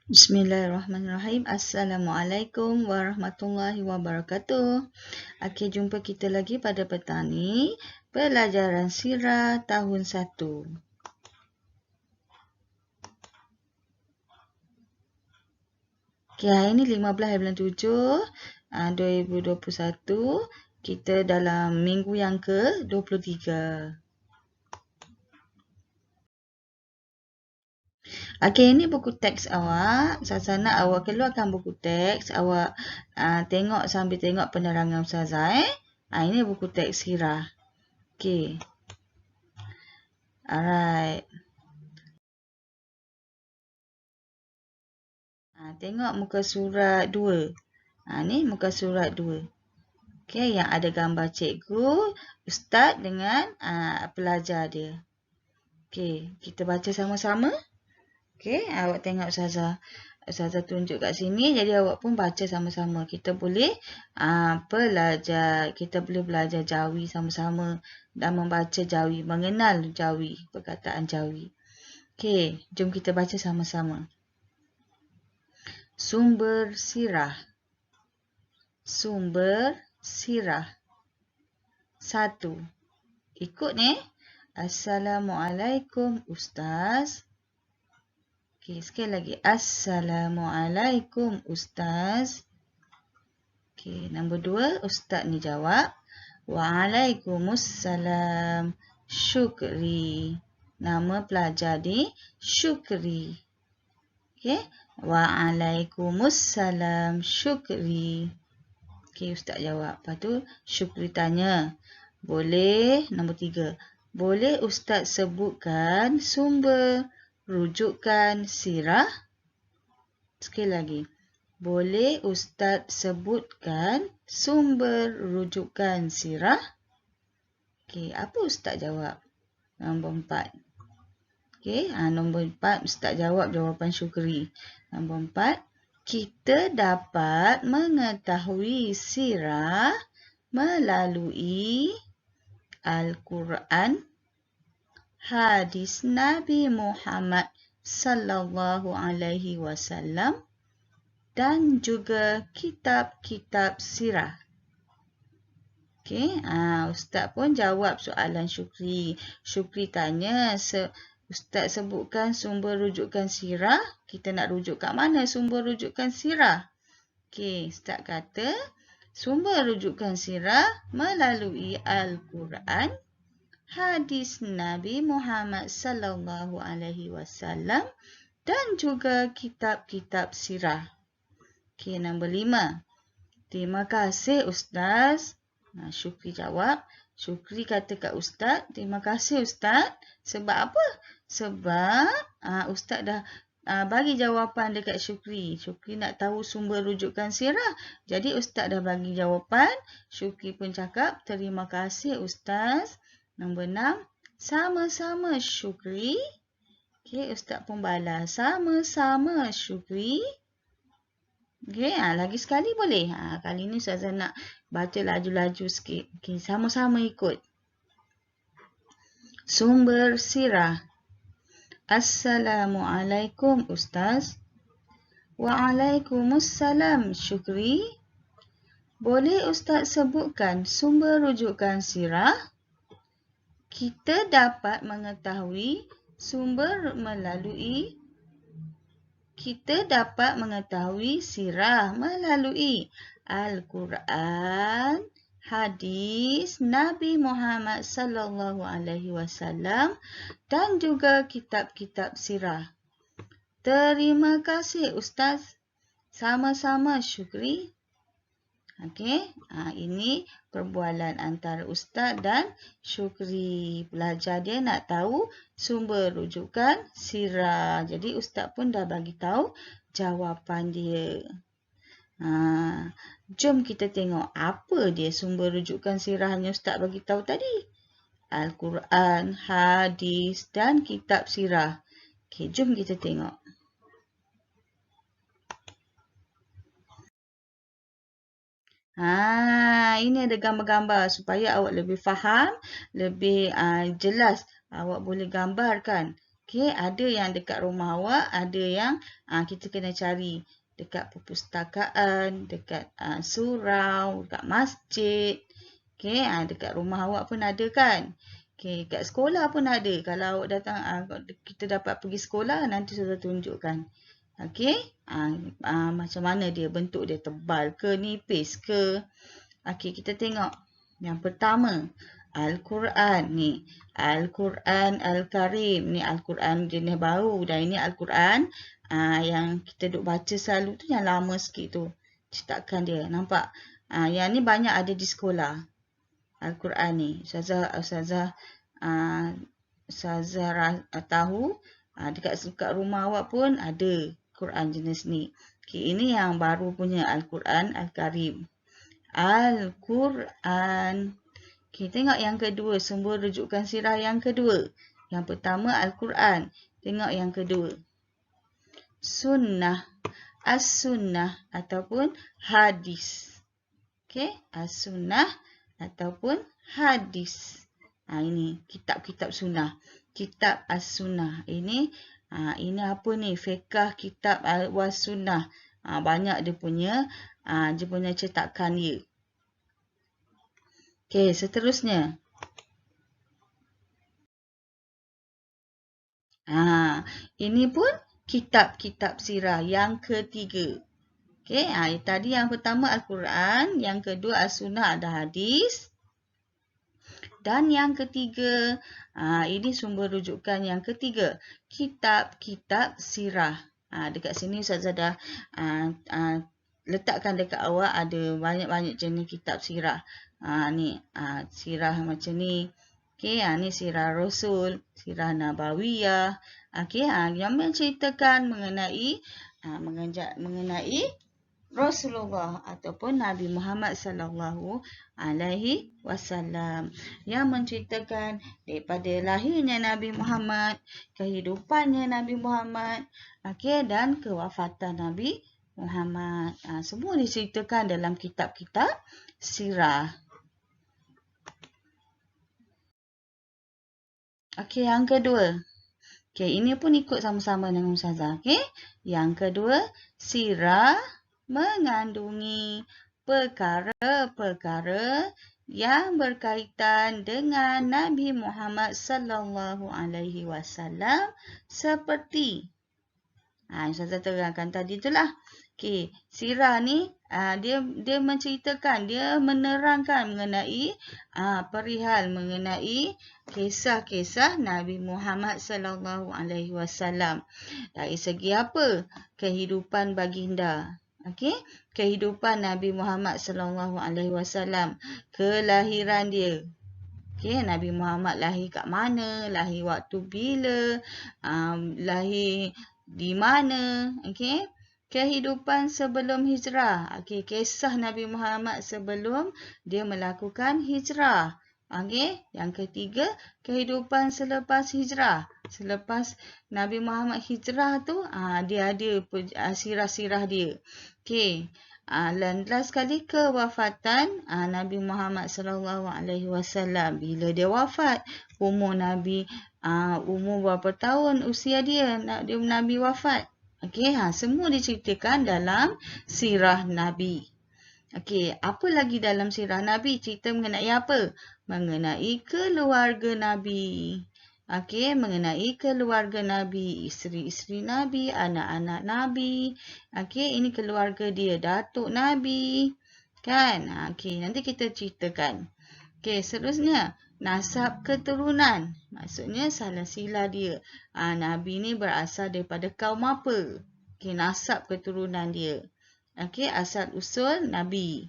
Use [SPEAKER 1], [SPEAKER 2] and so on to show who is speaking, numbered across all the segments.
[SPEAKER 1] Bismillahirrahmanirrahim. Assalamualaikum warahmatullahi wabarakatuh. Okey, jumpa kita lagi pada petang ni. Pelajaran Sirah tahun 1. Okey, hari ni 15 bulan 7, 2021. Kita dalam minggu yang ke-23. Okey, ini buku teks awak. Sasana awak keluarkan buku teks. Awak tengok sambil tengok penerangan Ustazah. Ini buku teks Sirah. Okey. Alright. Tengok muka surat 2. Ni muka surat 2. Okey, yang ada gambar cikgu, ustaz dengan pelajar dia. Okey, kita baca sama-sama. Okey, awak tengok Ustazah. Ustazah tunjuk kat sini, jadi awak pun baca sama-sama. Kita boleh kita boleh belajar Jawi sama-sama dan membaca Jawi, mengenal Jawi, perkataan Jawi. Okey, jom kita baca sama-sama. Sumber Sirah. Sumber Sirah. 1. Ikut ni. Assalamualaikum Ustaz. Okey, sekali lagi. Assalamualaikum Ustaz. Okey, nombor 2. Ustaz ni jawab. Waalaikumsalam. Syukri. Nama pelajar ni Syukri. Okey. Waalaikumsalam. Syukri. Okey, Ustaz jawab. Lepas tu Syukri tanya. Boleh, nombor 3. Boleh Ustaz sebutkan sumber rujukan sirah? Sekali lagi. Boleh Ustaz sebutkan sumber rujukan sirah? Okey, apa Ustaz jawab? Nombor 4. Okey, nombor 4 Ustaz jawab jawapan Syukri. Nombor 4. Kita dapat mengetahui sirah melalui Al-Quran, hadis Nabi Muhammad sallallahu alaihi wasallam dan juga kitab-kitab sirah. Okey, Ustaz pun jawab soalan Syukri. Syukri tanya, Ustaz sebutkan sumber rujukan sirah. Kita nak rujuk kat mana sumber rujukan sirah? Okey, Ustaz kata sumber rujukan sirah melalui Al-Quran, hadis Nabi Muhammad sallallahu alaihi wasallam dan juga kitab-kitab sirah. Okey, nombor 5. Terima kasih Ustaz. Syukri jawab. Syukri kata kat Ustaz, terima kasih Ustaz. Sebab apa? Sebab Ustaz dah bagi jawapan dekat Syukri. Syukri nak tahu sumber rujukan sirah. Jadi Ustaz dah bagi jawapan. Syukri pun cakap, terima kasih Ustaz. Nombor 6. Sama-sama Syukri. Okey, Ustaz pun balas. Sama-sama Syukri. Okey, lagi sekali boleh? Kali ni Ustazah nak baca laju-laju sikit. Okey, sama-sama ikut. Sumber sirah. Assalamualaikum Ustaz. Waalaikumsalam Syukri. Boleh Ustaz sebutkan sumber rujukan sirah? Kita dapat mengetahui sumber melalui sirah melalui Al-Quran, hadis Nabi Muhammad sallallahu alaihi wasallam dan juga kitab-kitab sirah. Terima kasih Ustaz. Sama-sama Syukri. Okey, ini perbualan antara Ustaz dan Syukri. Pelajar dia nak tahu sumber rujukan sirah. Jadi Ustaz pun dah bagi tahu jawapan dia. Jom kita tengok apa dia sumber rujukan sirah yang Ustaz bagi tahu tadi. Al-Quran, hadis dan kitab sirah. Okey, jom kita tengok. Ini ada gambar-gambar supaya awak lebih faham, lebih jelas. Awak boleh gambarkan Okey, ada yang dekat rumah awak, ada yang kita kena cari dekat perpustakaan, dekat surau, dekat masjid. Okey, dekat rumah awak pun ada kan? Okey, kat sekolah pun ada. Kalau awak datang, kita dapat pergi sekolah, nanti saya tunjukkan. Okey, macam mana dia, bentuk dia tebal ke, nipis ke. Okey, kita tengok. Yang pertama, Al-Quran ni. Al-Quran Al-Karim. Ni Al-Quran jenis baru. Dan ini Al-Quran yang kita duk baca selalu tu, yang lama sikit tu. Cetakan dia. Nampak? Yang ni banyak ada di sekolah. Al-Quran ni. Ustazah tahu. Dekat rumah awak pun ada Quran jenis ni. Okay, ini yang baru punya Al-Quran Al-Karim. Al-Quran. Okay, tengok yang kedua, sumber rujukan sirah yang kedua. Yang pertama Al-Quran. Tengok yang kedua. Sunnah. As-Sunnah ataupun hadis. Okay, As-Sunnah ataupun hadis. Ini kitab-kitab sunnah. Kitab As-Sunnah. Ini apa ni? Fiqh kitab Al-Was-Sunnah. Banyak dia punya cetakan dia. Okey, seterusnya. Ini pun kitab-kitab sirah yang ketiga. Okey, tadi yang pertama Al-Quran, yang kedua As-Sunnah, ada hadis. Dan yang ketiga, ini sumber rujukan yang ketiga, kitab-kitab sirah. Dekat sini Ustazah dah letakkan dekat awak ada banyak-banyak jenis kitab sirah. Ni sirah macam ni. Okey, ni sirah Rasul, sirah Nabawiyah. Okey, yang menceritakan mengenai Rasulullah ataupun Nabi Muhammad sallallahu alaihi wasallam, yang menceritakan daripada lahirnya Nabi Muhammad, kehidupannya Nabi Muhammad, okey, dan kewafatan Nabi Muhammad. Semua diceritakan dalam kitab-kitab sirah. Okey, yang kedua. Okey, ini pun ikut sama-sama dengan Ustazah. Okey, yang kedua, sirah mengandungi perkara-perkara yang berkaitan dengan Nabi Muhammad sallallahu alaihi wasallam seperti Ustazah terangkan tadi itulah. Okey, sirah ni dia menceritakan, dia menerangkan mengenai perihal mengenai kisah-kisah Nabi Muhammad sallallahu alaihi wasallam. Dari segi apa? Kehidupan baginda. Okey, kehidupan Nabi Muhammad sallallahu alaihi wasallam, kelahiran dia. Okey, Nabi Muhammad lahir kat mana, lahir waktu bila, lahir di mana, okey? Kehidupan sebelum hijrah. Okey, kisah Nabi Muhammad sebelum dia melakukan hijrah. Okey, yang ketiga, kehidupan selepas hijrah. Selepas Nabi Muhammad hijrah tu, dia ada sirah-sirah dia. Okey, dan last sekali kewafatan Nabi Muhammad sallallahu alaihi wasallam. Bila dia wafat, umur Nabi umur berapa tahun usia dia Nabi wafat. Okey, semua diceritakan dalam sirah Nabi. Okey, apa lagi dalam sirah Nabi? Cerita mengenai apa? Mengenai keluarga Nabi. Okey, mengenai keluarga Nabi, isteri-isteri Nabi, anak-anak Nabi. Okey, ini keluarga dia, datuk Nabi. Kan? Okey, nanti kita ceritakan. Okey, seterusnya, nasab keturunan. Maksudnya salah sila dia. Nabi ni berasal daripada kaum apa? Okey, nasab keturunan dia. Okey, asal usul Nabi.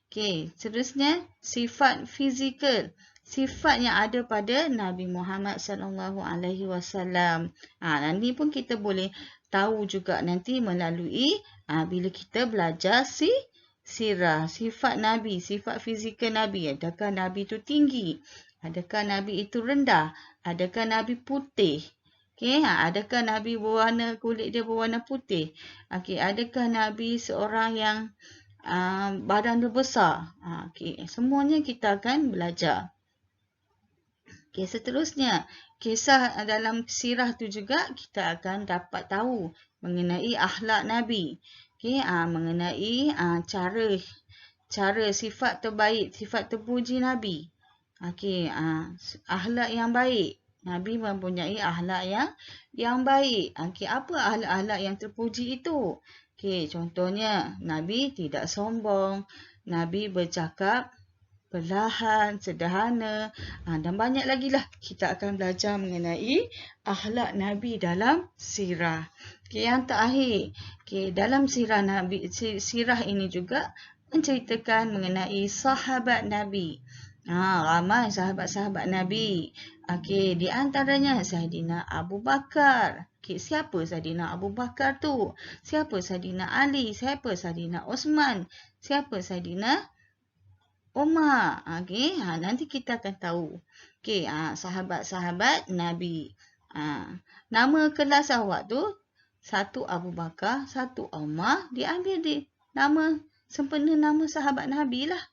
[SPEAKER 1] Okey, seterusnya, sifat fizikal. Sifat yang ada pada Nabi Muhammad sallallahu alaihi wasallam. Nanti pun kita boleh tahu juga nanti melalui bila kita belajar sirah, sifat Nabi, sifat fizikal Nabi. Adakah Nabi itu tinggi? Adakah Nabi itu rendah? Adakah Nabi putih? Okey, adakah Nabi kulit dia berwarna putih? Okey, adakah Nabi seorang yang badan dia besar? Okey, semuanya kita akan belajar. Okey, seterusnya, kisah dalam sirah tu juga kita akan dapat tahu mengenai akhlak Nabi. Okey, mengenai cara sifat terbaik, sifat terpuji Nabi. Okey, akhlak yang baik. Nabi mempunyai akhlak yang baik. Okey, apa akhlak-akhlak yang terpuji itu? Okey, contohnya Nabi tidak sombong, Nabi bercakap perlahan, sederhana, dan banyak lagi lah kita akan belajar mengenai akhlak Nabi dalam sirah. Okay, yang terakhir, dalam sirah Nabi, sirah ini juga menceritakan mengenai sahabat Nabi. Ramai sahabat-sahabat Nabi. Okay, di antaranya Saidina Abu Bakar. Okay, siapa Saidina Abu Bakar tu? Siapa Saidina Ali? Siapa Saidina Osman? Siapa Saidina Umar. Okey, nanti kita akan tahu. Okey, sahabat-sahabat Nabi. Nama kelas awak tu, satu Abu Bakar, satu Umar, diambil nama sempena nama sahabat Nabi lah.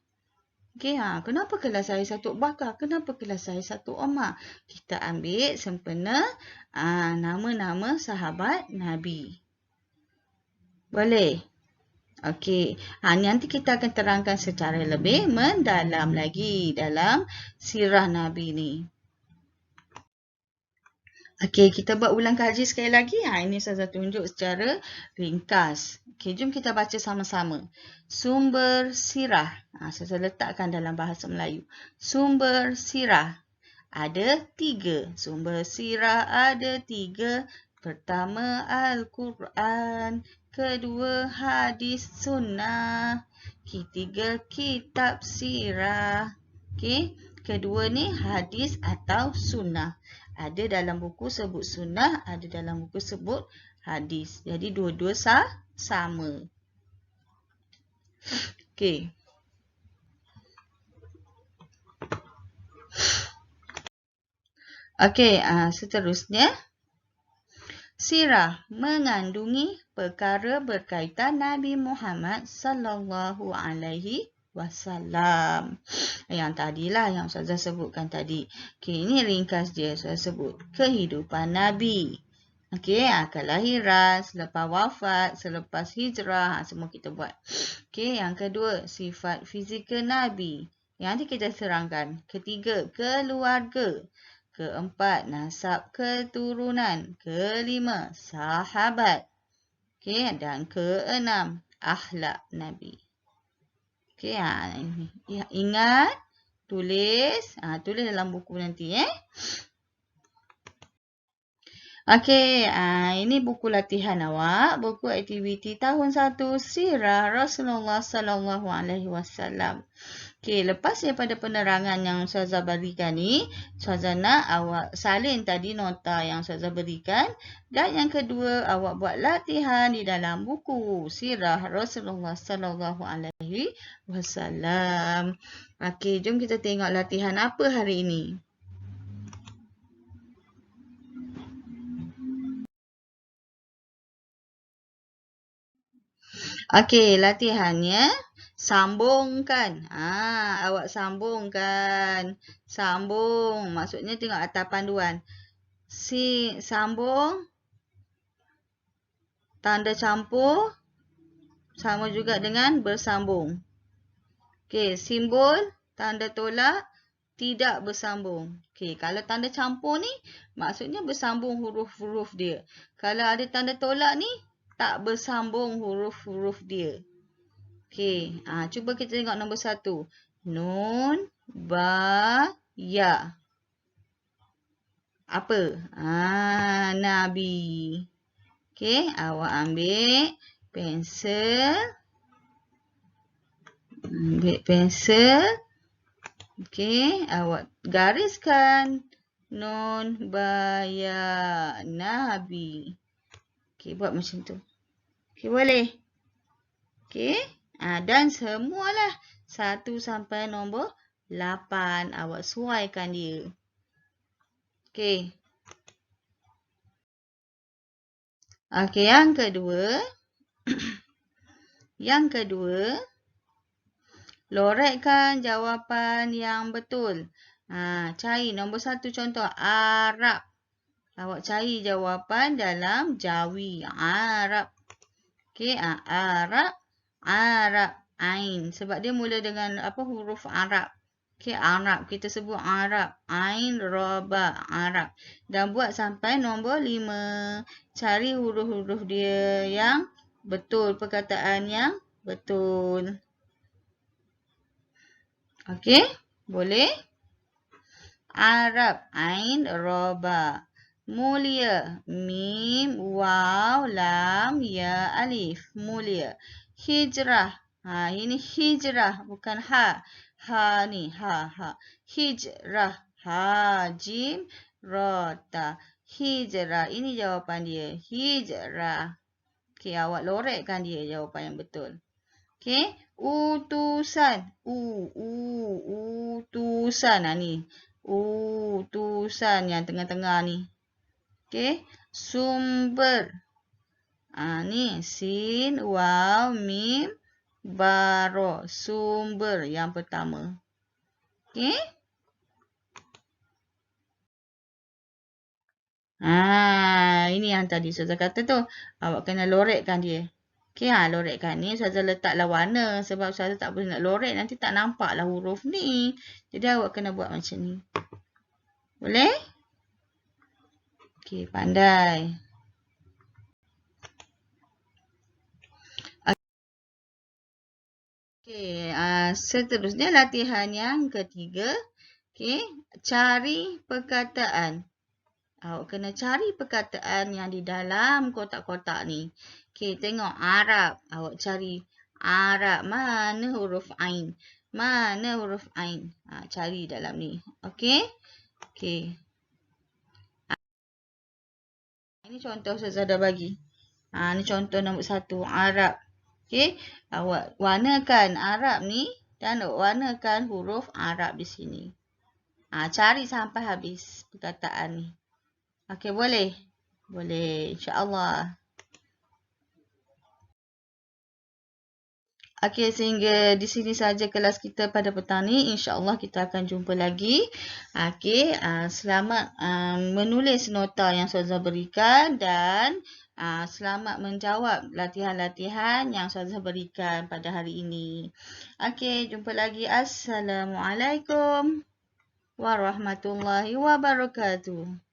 [SPEAKER 1] Okey, kenapa kelas saya satu Abu Bakar? Kenapa kelas saya satu Umar? Kita ambil sempena nama-nama sahabat Nabi. Boleh? Okey, nanti kita akan terangkan secara lebih mendalam lagi dalam sirah Nabi ni. Okey, kita buat ulang kaji sekali lagi. Ini saya tunjuk secara ringkas. Okey, jom kita baca sama-sama. Sumber sirah. Saya letakkan dalam bahasa Melayu. Sumber sirah. Ada 3. Sumber sirah ada 3. Pertama, Al-Quran. Kedua, hadis sunnah. Ketiga, kitab sirah. Okey, kedua ni hadis atau sunnah. Ada dalam buku sebut sunnah, ada dalam buku sebut hadis. Jadi dua-dua sama. Okey. Okey, seterusnya. Sirah mengandungi perkara berkaitan Nabi Muhammad sallallahu alaihi wasallam. Yang tadilah yang Ustazah sebutkan tadi. Okey, ini ringkas dia saya sebut. Kehidupan Nabi. Okey, kelahiran, selepas wafat, selepas hijrah, semua kita buat. Okey, yang kedua, sifat fizikal Nabi. Yang nanti kita serangkan. Ketiga, keluarga. Keempat, nasab keturunan. Kelima, sahabat. Okey, dan keenam, akhlak Nabi. Okey, ini. Ingat, tulis dalam buku nanti. Okey, ini buku latihan awak, buku aktiviti tahun 1 Sirah Rasulullah sallallahu alaihi wasallam. Okey, lepas daripada penerangan yang Ustazah berikan ni, Ustazah nak awak salin tadi nota yang Ustazah berikan. Dan yang kedua, awak buat latihan di dalam buku Sirah Rasulullah sallallahu alaihi wasallam. Okey, jom kita tengok latihan apa hari ini. Okey, latihannya. Sambungkan. Awak sambungkan. Sambung. Maksudnya tengok atas panduan. Sambung. Tanda campur. Sama juga dengan bersambung. Okey, simbol. Tanda tolak. Tidak bersambung. Okey, kalau tanda campur ni, maksudnya bersambung huruf-huruf dia. Kalau ada tanda tolak ni, tak bersambung huruf-huruf dia. Okey, cuba kita tengok nombor 1. Nun, ba, ya. Apa? Nabi. Okey, awak ambil pensel. Okey, awak gariskan. Nun, ba, ya, Nabi. Okey, buat macam tu. Okey, boleh? Okey. Dan semualah 1 sampai nombor 8. Awak suaikan dia. Okey. Okey, yang kedua. Yang kedua. Lorekkan jawapan yang betul. Cari nombor 1 contoh. Arab. Awak cari jawapan dalam Jawi. Arab. Okey, Arab. Arab. Ain. Sebab dia mula dengan huruf Arab. Okey, Arab. Kita sebut Arab. Ain, Roba. Arab. Dan buat sampai nombor 5. Cari huruf-huruf dia yang betul. Perkataan yang betul. Okey, boleh? Arab. Ain, Roba. Mulia. Mim, Waw, Lam, Ya, Alif. Mulia. Hijrah. Ini hijrah. Bukan ha. Ha ni. Ha. Hijrah. Ha. Jim, Rota. Hijrah. Ini jawapan dia. Hijrah. Okey, awak lorekkan dia jawapan yang betul. Okey. Utusan. Utusan. Ni. Utusan yang tengah-tengah ni. Okey. Sumber. Ni. Sin, Waw, Mim, Baro. Sumber yang pertama. Okey. Ini yang tadi Ustazah kata tu. Awak kena lorekkan dia. Okey, lorekkan ni Ustazah letaklah warna. Sebab Ustazah tak boleh nak lorek. Nanti tak nampaklah huruf ni. Jadi awak kena buat macam ni. Boleh? Okey, pandai. Okey, seterusnya latihan yang ketiga. Okey, cari perkataan. Awak kena cari perkataan yang di dalam kotak-kotak ni. Okey, tengok Arab. Awak cari Arab. Mana huruf Ain? Mana huruf Ain? Cari dalam ni. Okey? Okey. Ini contoh Ustazah dah bagi. Ini contoh nombor 1. Arab. Okey? Awak warnakan Arab ni dan warnakan huruf Arab di sini. Cari sampai habis perkataan ni. Okey, boleh? Boleh, insya-Allah. Okey, sehingga di sini saja kelas kita pada petang ni. InsyaAllah kita akan jumpa lagi. Okey, selamat menulis nota yang Ustazah berikan dan selamat menjawab latihan-latihan yang Ustazah berikan pada hari ini. Okey, jumpa lagi. Assalamualaikum warahmatullahi wabarakatuh.